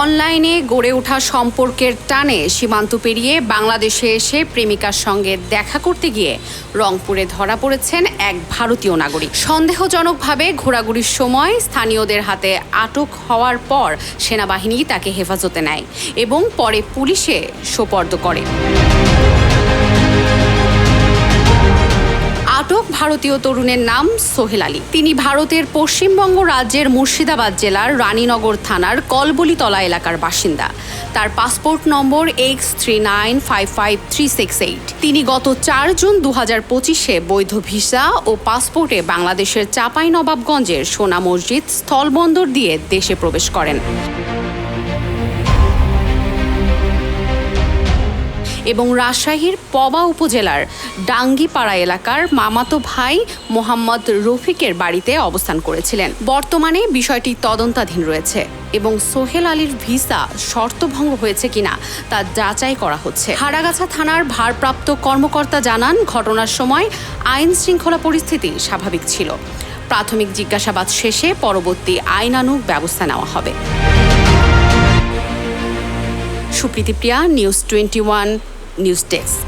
অনলাইনে গড়ে ওঠা সম্পর্কের টানে সীমান্ত পেরিয়ে বাংলাদেশে এসে প্রেমিকার সঙ্গে দেখা করতে গিয়ে রংপুরে ধরা পড়েছেন এক ভারতীয় নাগরিক। সন্দেহজনকভাবে ঘোরাঘুরির সময় স্থানীয়দের হাতে আটক হওয়ার পর সেনাবাহিনী তাকে হেফাজতে নেয় এবং পরে পুলিশে সোপর্দ করে। আটক ভারতীয় তরুণের নাম সোহেল আলী। তিনি ভারতের পশ্চিমবঙ্গ রাজ্যের মুর্শিদাবাদ জেলার রানীনগর থানার কলবলিতলা এলাকার বাসিন্দা। তার পাসপোর্ট নম্বর X39555368। তিনি গত 4 জুন 2025-এ বৈধ ভিসা ও পাসপোর্টে বাংলাদেশের চাঁপাইনবাবগঞ্জের সোনা মসজিদ স্থলবন্দর দিয়ে দেশে প্রবেশ করেন এবং রাজশাহীর পবা উপজেলার ডাঙ্গিপাড়া এলাকার মামাতো ভাই মোহাম্মদ রফিকের বাড়িতে অবস্থান করেছিলেন। বর্তমানে বিষয়টি তদন্তাধীন রয়েছে এবং সোহেল আলীর ভিসা শর্তভঙ্গ হয়েছে কিনা তা যাচাই করা হচ্ছে। হাড়াগাছা থানার ভারপ্রাপ্ত কর্মকর্তা জানান, ঘটনার সময় আইন শৃঙ্খলা পরিস্থিতি স্বাভাবিক ছিল। প্রাথমিক জিজ্ঞাসাবাদ শেষে পরবর্তী আইনানুগ ব্যবস্থা নেওয়া হবে। সুপ্রীতি প্রিয়া, নিউজ 21 নিউজ ডেস্ক।